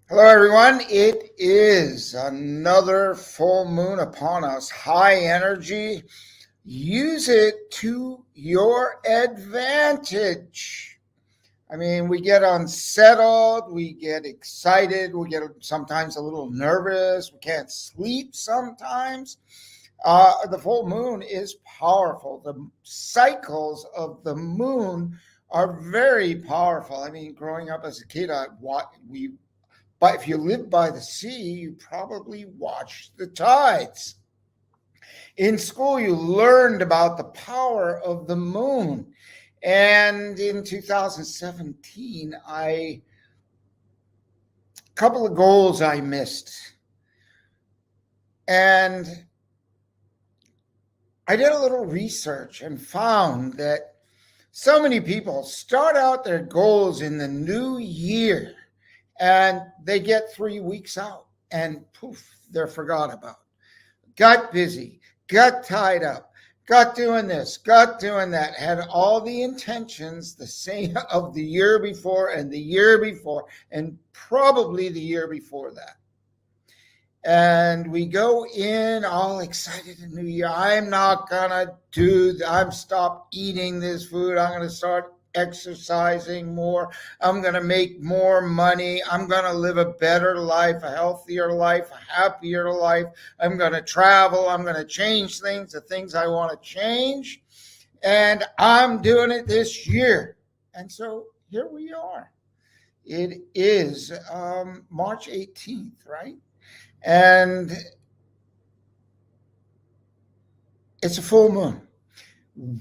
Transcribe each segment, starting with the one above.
Hello, everyone. It is another full moon upon us. High energy. Use it to your advantage. I mean, we get unsettled, we get excited, we get sometimes a little nervous, we can't sleep sometimes. The full moon is powerful. The cycles of the moon are very powerful. I mean, growing up as a kid, but if you live by the sea, you probably watched the tides. In school, you learned about the power of the moon. And in 2017, a couple of goals I missed. And I did a little research and found that so many people start out their goals in the new year and they get 3 weeks out and poof, they're forgot about. Got busy, got tied up, got doing this, got doing that, had all the intentions the same of the year before and the year before and probably the year before that. And we go in all excited in New Year. I'm stop eating this food. I'm going to start exercising more. I'm going to make more money. I'm going to live a better life, a healthier life, a happier life. I'm going to travel. I'm going to change things, the things I want to change. And I'm doing it this year. And so here we are. It is March 18th, right? And it's a full moon.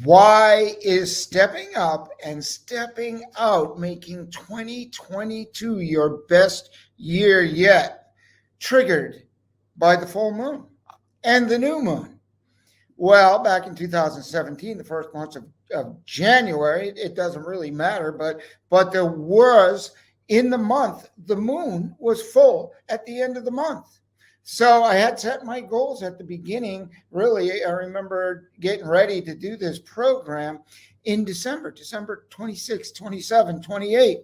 Why is stepping up and stepping out making 2022 your best year yet triggered by the full moon and the new moon? Well, back in 2017, the first month of January, it doesn't really matter, but there was, in the month, the moon was full at the end of the month. So I had set my goals at the beginning. Really, I remember getting ready to do this program in December 26, 27, 28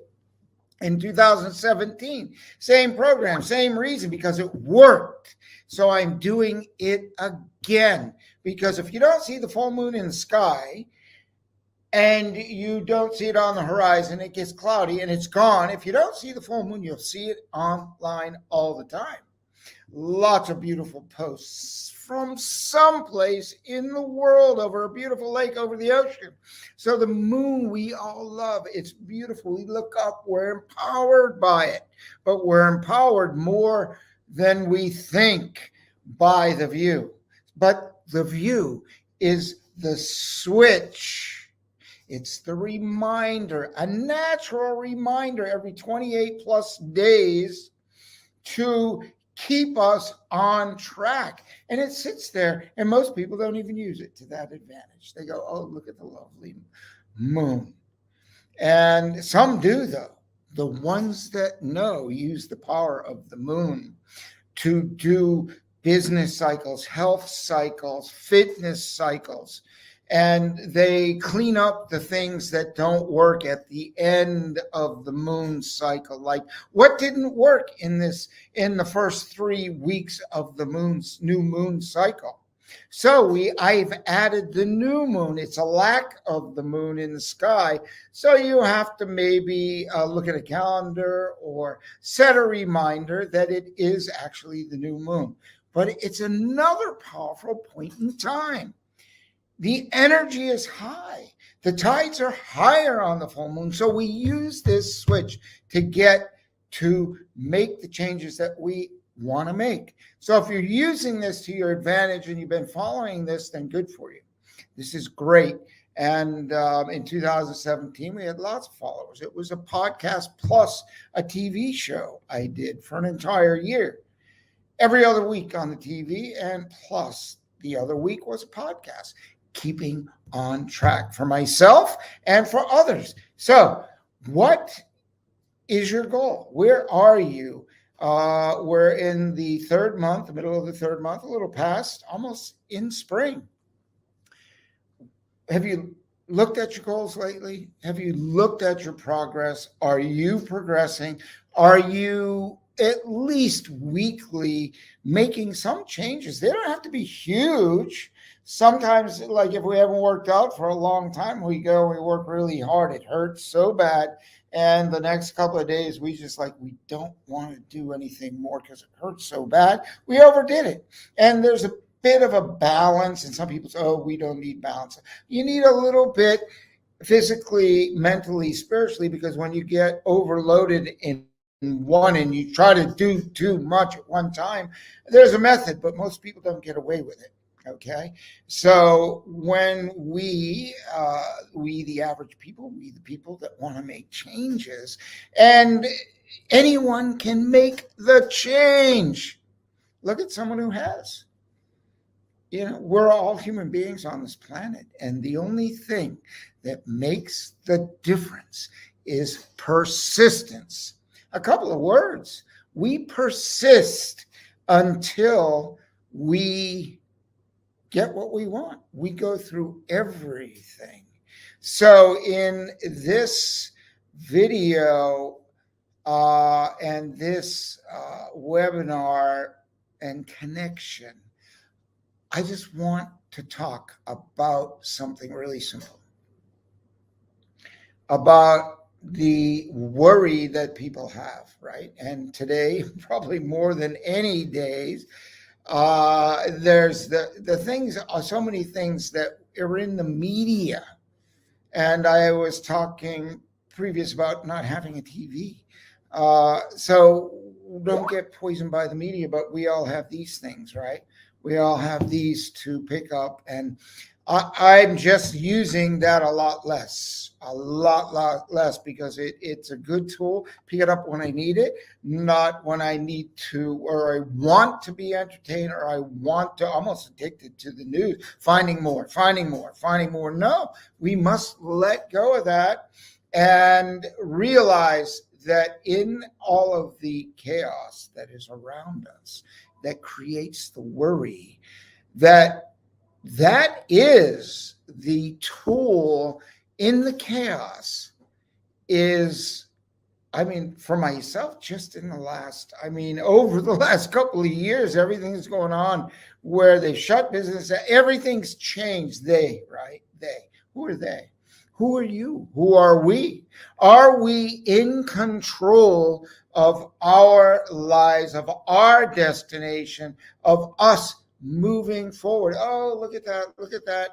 in 2017. Same program, same reason, because it worked. So I'm doing it again. Because if you don't see the full moon in the sky, and you don't see it on the horizon, it gets cloudy and it's gone. If you don't see the full moon, you'll see it online all the time. Lots of beautiful posts from someplace in the world over a beautiful lake over the ocean. So the moon we all love. It's beautiful. We look up, we're empowered by it, but we're empowered more than we think by the view. But the view is the switch. It's the reminder, a natural reminder every 28 plus days to keep us on track. And it sits there, and most people don't even use it to that advantage. They go, oh, look at the lovely moon. And some do, though. The ones that know use the power of the moon to do business cycles, health cycles, fitness cycles. And they clean up the things that don't work at the end of the moon cycle. Like what didn't work in the first 3 weeks of the new moon cycle. So I've added the new moon. It's a lack of the moon in the sky. So you have to maybe look at a calendar or set a reminder that it is actually the new moon. But it's another powerful point in time. The energy is high. The tides are higher on the full moon. So we use this switch to make the changes that we want to make. So if you're using this to your advantage and you've been following this, then good for you. This is great. And in 2017, we had lots of followers. It was a podcast plus a TV show I did for an entire year. Every other week on the TV, and plus the other week was a podcast. Keeping on track for myself and for others. So what is your goal? Where are you? We're in the third month, the middle of the third month, a little past, almost in spring. Have you looked at your goals lately? Have you looked at your progress? Are you progressing? Are you at least weekly making some changes. They don't have to be huge. Sometimes, like if we haven't worked out for a long time, we work really hard. It hurts so bad. And the next couple of days, we don't want to do anything more because it hurts so bad. We overdid it. And there's a bit of a balance. And some people say, oh, we don't need balance. You need a little bit physically, mentally, spiritually, because when you get overloaded in one and you try to do too much at one time, there's a method, but most people don't get away with it. Okay, so when we the average people, we the people that want to make changes, and anyone can make the change. Look at someone who has. We're all human beings on this planet, and the only thing that makes the difference is persistence. A couple of words. We persist until we get what we want. We go through everything. So in this video and this webinar and connection, I just want to talk about something really simple, about the worry that people have, right? And today, probably more than any days, there's the things, so many things that are in the media. And I was talking previous about not having a TV. So don't get poisoned by the media, but we all have these things, right? We all have these to pick up, and I'm just using that a lot less, because it's a good tool. Pick it up when I need it, not when I need to, or I want to be entertained, or I want to, almost addicted to the news, finding more. No, we must let go of that and realize that in all of the chaos that is around us, that creates the worry, that is the tool in the chaos. Is, for myself, just in the last, over the last couple of years, everything's going on where they shut business, everything's changed. They. Who are they? Who are you? Who are we? Are we in control of our lives, of our destination, of us moving forward? Oh, look at that.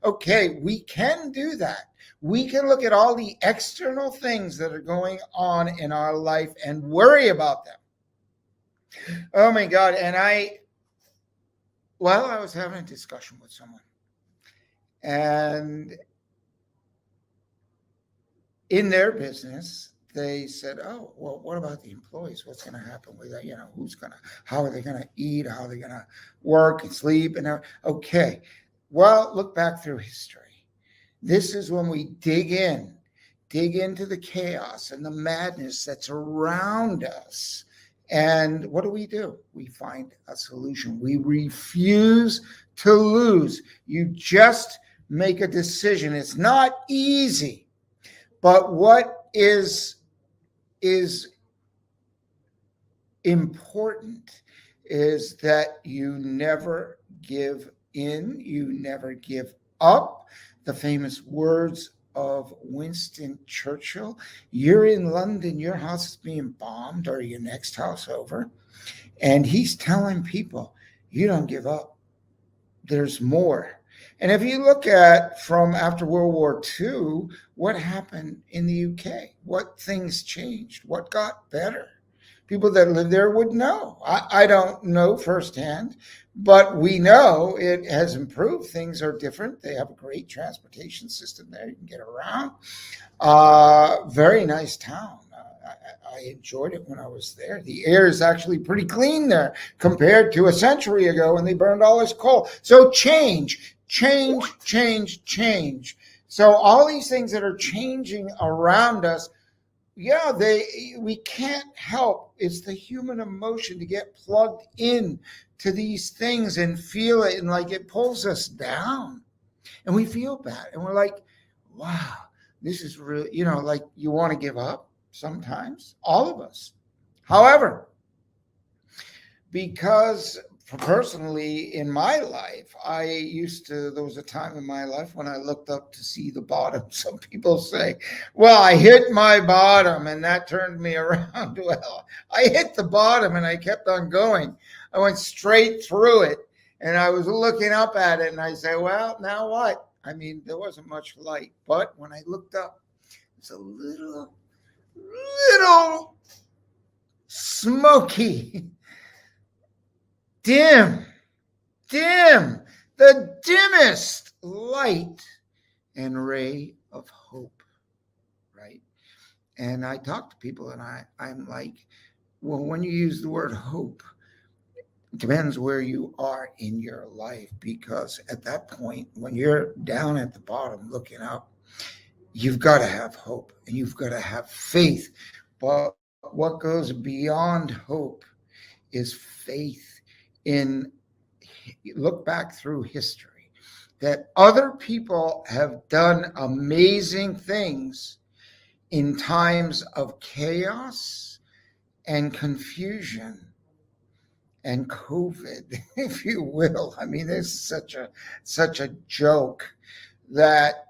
Okay, we can do that. We can look at all the external things that are going on in our life and worry about them. Oh my God. And I was having a discussion with someone, and in their business, they said, oh, well, what about the employees? What's going to happen with that? How are they going to eat? How are they going to work and sleep? And okay, well, look back through history. This is when we dig into the chaos and the madness that's around us. And what do? We find a solution. We refuse to lose. You just make a decision. It's not easy. But what is important is that you never give in, you never give up. The famous words of Winston Churchill: you're in London, your house is being bombed, or your next house over. And he's telling people, you don't give up. There's more. And if you look at from after World War II, what happened in the UK, what things changed, what got better. People that live there would know. I don't know firsthand, but we know it has improved. Things are different. They have a great transportation system there. You can get around. Very nice town. I enjoyed it when I was there. The air is actually pretty clean there compared to a century ago when they burned all this coal. So change. So all these things that are changing around us, we can't help. It's the human emotion to get plugged in to these things and feel it, and like it pulls us down, and we feel bad, and we're like, wow, this is really, like you want to give up sometimes. All of us. However, because personally in my life, there was a time in my life when I looked up to see the bottom. Some people say, well, I hit my bottom and that turned me around. Well, I hit the bottom and I kept on going. I went straight through it and I was looking up at it and I said, well, now what? I mean, there wasn't much light, but when I looked up, it's a little smoky, dim, the dimmest light and ray of hope, right? And I talk to people and I'm like, well, when you use the word hope, it depends where you are in your life, because at that point, when you're down at the bottom looking up, you've got to have hope and you've got to have faith. But what goes beyond hope is faith in, look back through history, that other people have done amazing things in times of chaos and confusion and COVID, if you will. I mean, it's such a joke that,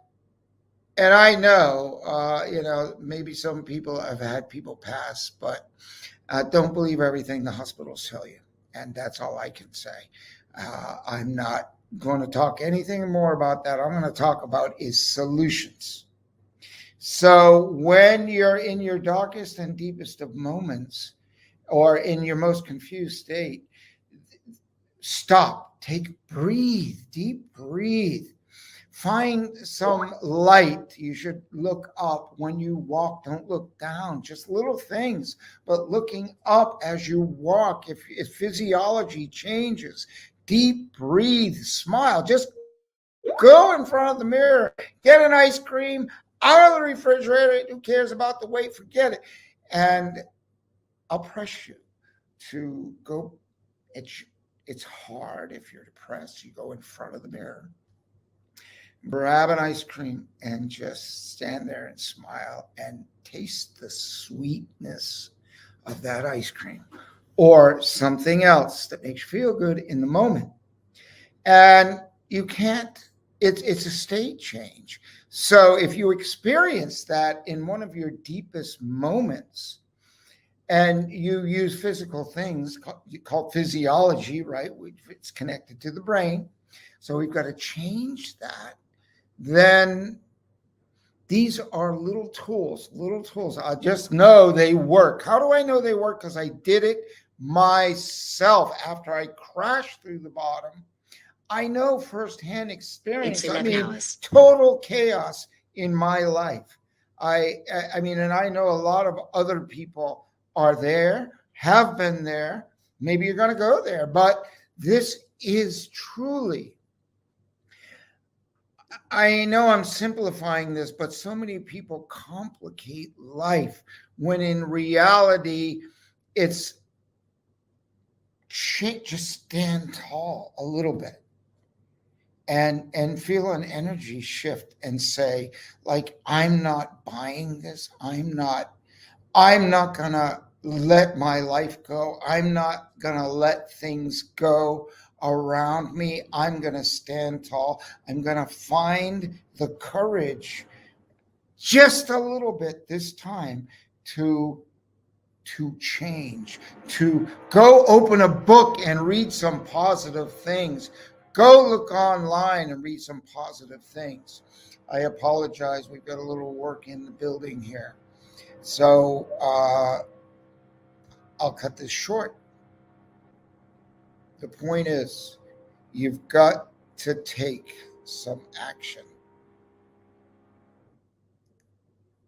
and I know, maybe some people have had people pass, but don't believe everything the hospitals tell you. And that's all I can say. I'm not going to talk anything more about that. I'm going to talk about is solutions. So when you're in your darkest and deepest of moments, or in your most confused state, stop, breathe, deep breathe. Find some light. You should look up when you walk. Don't look down. Just little things, but looking up as you walk. If physiology changes, deep breathe, smile. Just go in front of the mirror, get an ice cream out of the refrigerator. Who cares about the weight? Forget it. And I'll press you to go. It's hard if you're depressed. You go in front of the mirror, grab an ice cream, and just stand there and smile and taste the sweetness of that ice cream or something else that makes you feel good in the moment. And you can't, it's a state change. So if you experience that in one of your deepest moments, and you use physical things called physiology, right? It's connected to the brain. So we've got to change that. Then these are little tools. I just know they work. How do I know they work? Because I did it myself after I crashed through the bottom. I know firsthand experience. I mean, total chaos in my life. I mean, and I know a lot of other people are there, have been there. Maybe you're going to go there, but this is truly, I know I'm simplifying this, but so many people complicate life when in reality, it's just stand tall a little bit and feel an energy shift and say, like, I'm not buying this. I'm not going to let my life go. I'm not going to let things go around me. I'm going to stand tall. I'm going to find the courage just a little bit this time to change, to go open a book and read some positive things. Go look online and read some positive things. I apologize. We've got a little work in the building here. So I'll cut this short. The point is, you've got to take some action.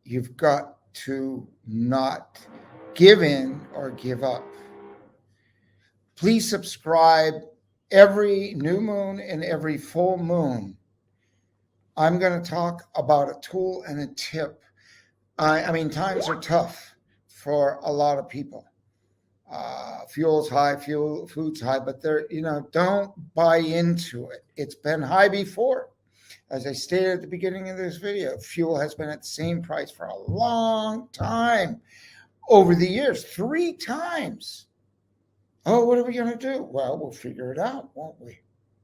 You've got to not give in or give up. Please subscribe every new moon and every full moon. I'm going to talk about a tool and a tip. I mean, times are tough for a lot of people. Fuel's high, food's high, but don't buy into it. It's been high before. As I stated at the beginning of this video, fuel has been at the same price for a long time. over the years, 3 times. Oh, what are we going to do? Well, we'll figure it out, won't we?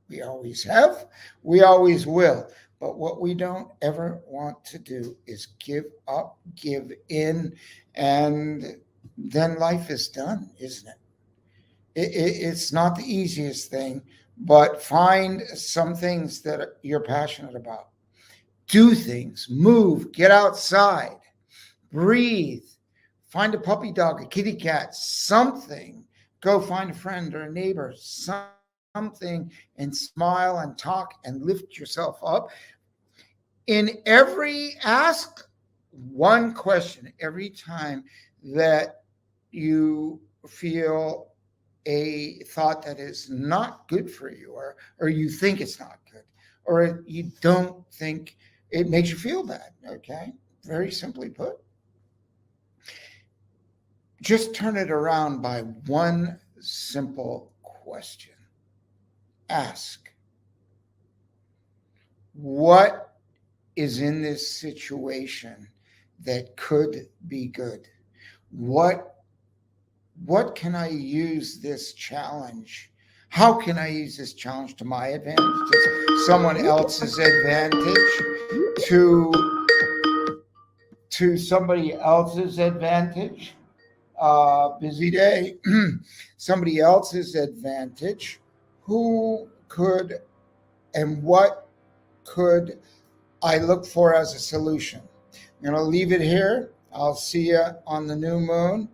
We always have, we always will. But what we don't ever want to do is give up, give in, and then life is done, isn't it? It's not the easiest thing, but find some things that you're passionate about. Do things, move, get outside, breathe, find a puppy dog, a kitty cat, something. Go find a friend or a neighbor, something, and smile and talk and lift yourself up. Ask one question every time that you feel a thought that is not good for you, or you think it's not good, or you don't think it makes you feel bad. Okay, very simply put, just turn it around by one simple question. Ask, what is in this situation that could be good? What can I use this challenge? How can I use this challenge to my advantage, to someone else's advantage, to somebody else's advantage? Busy day. Somebody else's advantage. Who could and what could I look for as a solution? I'm going to leave it here. I'll see you on the new moon,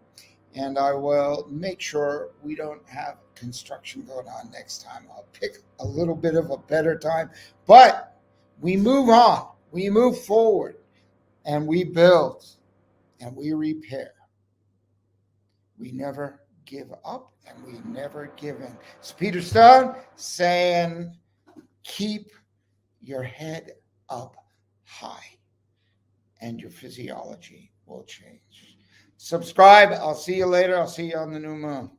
and I will make sure we don't have construction going on next time. I'll pick a little bit of a better time, but we move on, we move forward, and we build, and we repair. We never give up, and we never give in. It's Peter Stone saying, keep your head up high, and your physiology will change. Subscribe. I'll see you later. I'll see you on the new moon.